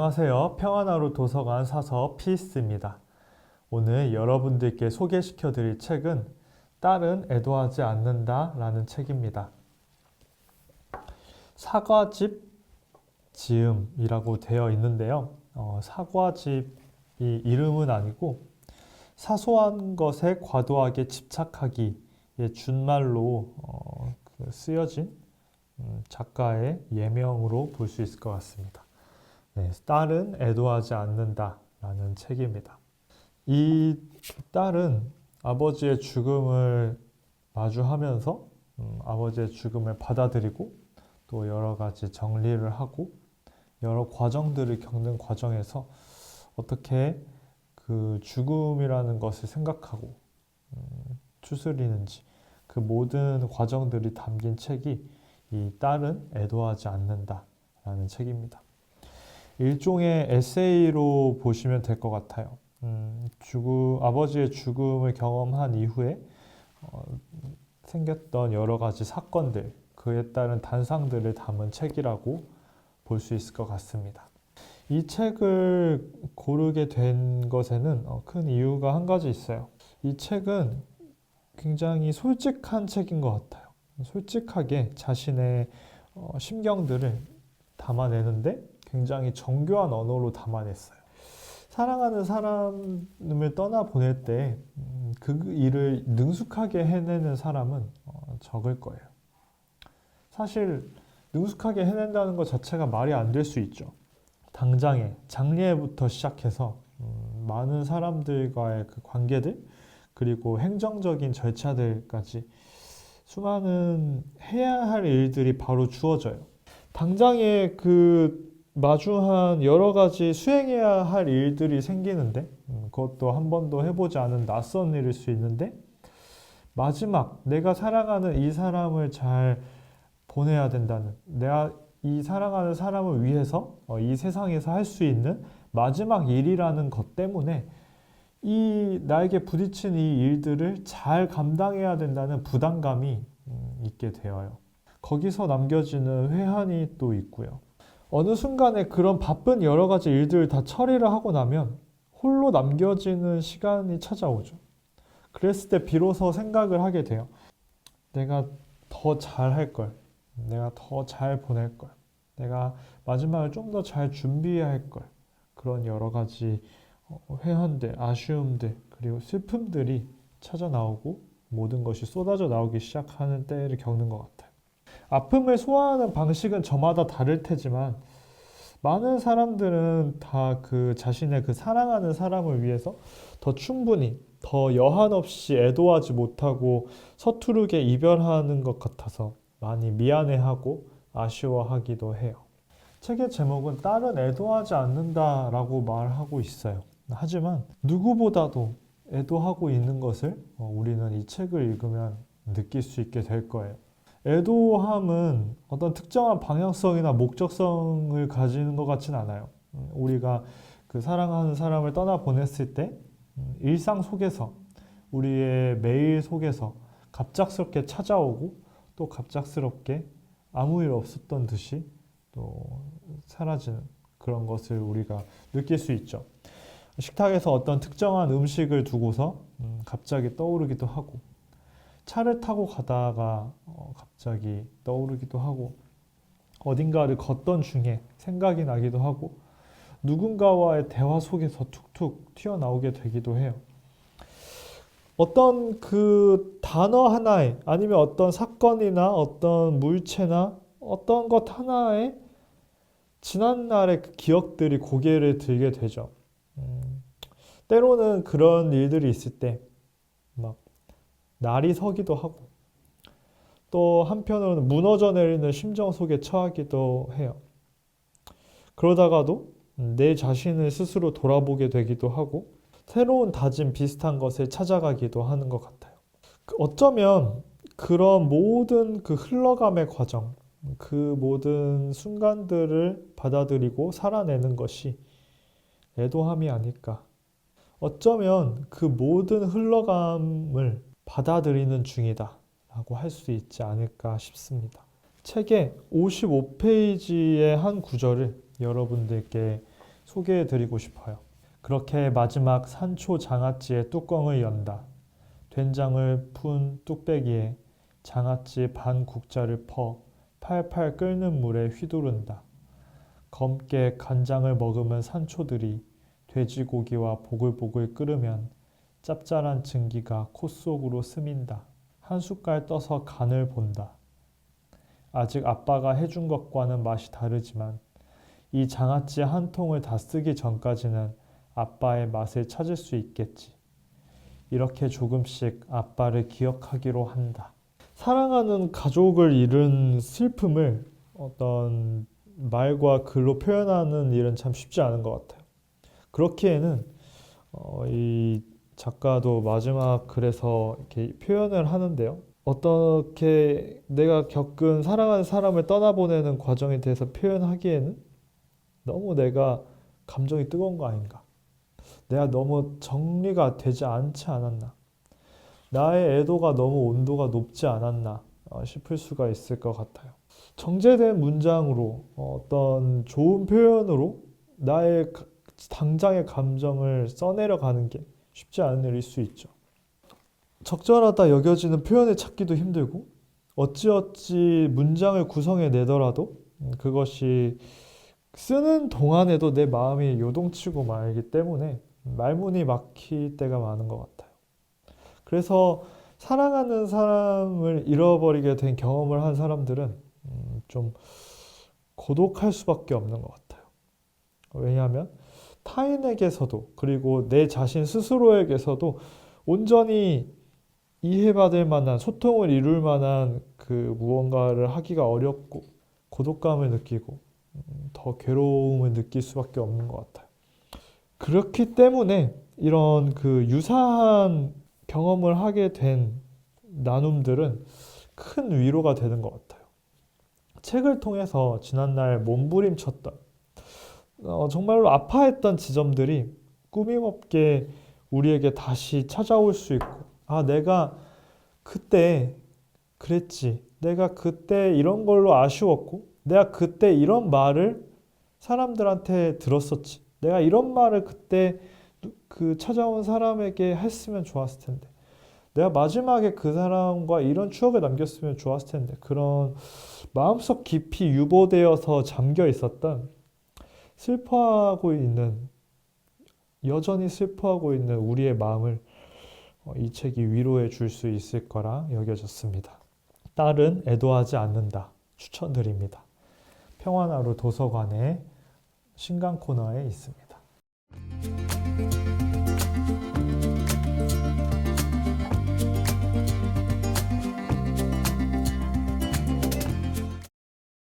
안녕하세요. 평안하루 도서관 사서 피스입니다. 오늘 여러분들께 소개시켜 드릴 책은 딸은 애도하지 않는다 라는 책입니다. 사과집 지음이라고 되어 있는데요. 사과집이 이름은 아니고 사소한 것에 과도하게 집착하기의 준말로 쓰여진 작가의 예명으로 볼 수 있을 것 같습니다. 네, 딸은 애도하지 않는다 라는 책입니다. 이 딸은 아버지의 죽음을 마주하면서 아버지의 죽음을 받아들이고 또 여러 가지 정리를 하고 여러 과정들을 겪는 과정에서 어떻게 그 죽음이라는 것을 생각하고 추스리는지 그 모든 과정들이 담긴 책이 이 딸은 애도하지 않는다 라는 책입니다. 일종의 에세이로 보시면 될 것 같아요. 아버지의 죽음을 경험한 이후에 생겼던 여러 가지 사건들, 그에 따른 단상들을 담은 책이라고 볼 수 있을 것 같습니다. 이 책을 고르게 된 것에는 큰 이유가 한 가지 있어요. 이 책은 굉장히 솔직한 책인 것 같아요. 솔직하게 자신의 심경들을 담아내는데 굉장히 정교한 언어로 담아냈어요. 사랑하는 사람을 떠나보낼 때 그 일을 능숙하게 해내는 사람은 적을 거예요. 사실 능숙하게 해낸다는 것 자체가 말이 안 될 수 있죠. 당장에 장례부터 시작해서 많은 사람들과의 그 관계들 그리고 행정적인 절차들까지 수많은 해야 할 일들이 바로 주어져요. 당장에 그 마주한 여러 가지 수행해야 할 일들이 생기는데 그것도 한 번도 해보지 않은 낯선 일일 수 있는데 마지막 내가 사랑하는 이 사람을 잘 보내야 된다는 내가 이 사랑하는 사람을 위해서 이 세상에서 할 수 있는 마지막 일이라는 것 때문에 이 나에게 부딪힌 이 일들을 잘 감당해야 된다는 부담감이 있게 되어요. 거기서 남겨지는 회한이 또 있고요. 어느 순간에 그런 바쁜 여러 가지 일들을 다 처리를 하고 나면 홀로 남겨지는 시간이 찾아오죠. 그랬을 때 비로소 생각을 하게 돼요. 내가 더 잘할 걸. 내가 더 잘 보낼 걸. 내가 마지막을 좀 더 잘 준비해야 할 걸. 그런 여러 가지 회한들, 아쉬움들, 그리고 슬픔들이 찾아 나오고 모든 것이 쏟아져 나오기 시작하는 때를 겪는 것 같아요. 아픔을 소화하는 방식은 저마다 다를 테지만 많은 사람들은 다 그 자신의 그 사랑하는 사람을 위해서 더 충분히 더 여한 없이 애도하지 못하고 서투르게 이별하는 것 같아서 많이 미안해하고 아쉬워하기도 해요. 책의 제목은 딸은 애도하지 않는다라고 말하고 있어요. 하지만 누구보다도 애도하고 있는 것을 우리는 이 책을 읽으면 느낄 수 있게 될 거예요. 애도함은 어떤 특정한 방향성이나 목적성을 가지는 것 같진 않아요. 우리가 그 사랑하는 사람을 떠나보냈을 때 일상 속에서 우리의 매일 속에서 갑작스럽게 찾아오고 또 갑작스럽게 아무 일 없었던 듯이 또 사라지는 그런 것을 우리가 느낄 수 있죠. 식탁에서 어떤 특정한 음식을 두고서 갑자기 떠오르기도 하고 차를 타고 가다가 갑자기 떠오르기도 하고 어딘가를 걷던 중에 생각이 나기도 하고 누군가와의 대화 속에서 툭툭 튀어나오게 되기도 해요. 어떤 그 단어 하나에 아니면 어떤 사건이나 어떤 물체나 어떤 것 하나에 지난날의 그 기억들이 고개를 들게 되죠. 때로는 그런 일들이 있을 때 막 날이 서기도 하고 또 한편으로는 무너져 내리는 심정 속에 처하기도 해요. 그러다가도 내 자신을 스스로 돌아보게 되기도 하고 새로운 다짐 비슷한 것을 찾아가기도 하는 것 같아요. 어쩌면 그런 모든 그 흘러감의 과정, 그 모든 순간들을 받아들이고 살아내는 것이 애도함이 아닐까. 어쩌면 그 모든 흘러감을 받아들이는 중이다 라고 할 수 있지 않을까 싶습니다. 책의 55페이지의 한 구절을 여러분들께 소개해드리고 싶어요. 그렇게 마지막 산초 장아찌의 뚜껑을 연다. 된장을 푼 뚝배기에 장아찌 반 국자를 퍼 팔팔 끓는 물에 휘두른다. 검게 간장을 머금은 산초들이 돼지고기와 보글보글 끓으면 짭짤한 증기가 코 속으로 스민다. 한 숟갈 떠서 간을 본다. 아직 아빠가 해준 것과는 맛이 다르지만 이 장아찌 한 통을 다 쓰기 전까지는 아빠의 맛을 찾을 수 있겠지. 이렇게 조금씩 아빠를 기억하기로 한다. 사랑하는 가족을 잃은 슬픔을 어떤 말과 글로 표현하는 일은 참 쉽지 않은 것 같아요. 그렇기에는 이 작가도 마지막 글에서 이렇게 표현을 하는데요. 어떻게 내가 겪은 사랑하는 사람을 떠나보내는 과정에 대해서 표현하기에는 너무 내가 감정이 뜨거운 거 아닌가. 내가 너무 정리가 되지 않지 않았나. 나의 애도가 너무 온도가 높지 않았나 싶을 수가 있을 것 같아요. 정제된 문장으로 어떤 좋은 표현으로 나의 당장의 감정을 써내려가는 게 쉽지 않은 일일 수 있죠. 적절하다 여겨지는 표현을 찾기도 힘들고 어찌어찌 문장을 구성해내더라도 그것이 쓰는 동안에도 내 마음이 요동치고 말기 때문에 말문이 막힐 때가 많은 것 같아요. 그래서 사랑하는 사람을 잃어버리게 된 경험을 한 사람들은 좀 고독할 수밖에 없는 것 같아요. 왜냐하면 타인에게서도 그리고 내 자신 스스로에게서도 온전히 이해받을 만한 소통을 이룰 만한 그 무언가를 하기가 어렵고 고독감을 느끼고 더 괴로움을 느낄 수밖에 없는 것 같아요. 그렇기 때문에 이런 그 유사한 경험을 하게 된 나눔들은 큰 위로가 되는 것 같아요. 책을 통해서 지난날 몸부림쳤던 정말로 아파했던 지점들이 꾸밈없게 우리에게 다시 찾아올 수 있고 내가 그때 그랬지. 내가 그때 이런 걸로 아쉬웠고 내가 그때 이런 말을 사람들한테 들었었지. 내가 이런 말을 그때 그 찾아온 사람에게 했으면 좋았을 텐데. 내가 마지막에 그 사람과 이런 추억을 남겼으면 좋았을 텐데. 그런 마음속 깊이 유보되어서 잠겨 있었던 여전히 슬퍼하고 있는 우리의 마음을 이 책이 위로해 줄 수 있을 거라 여겨졌습니다. 딸은 애도하지 않는다. 추천드립니다. 평화나루 도서관의 신간 코너에 있습니다.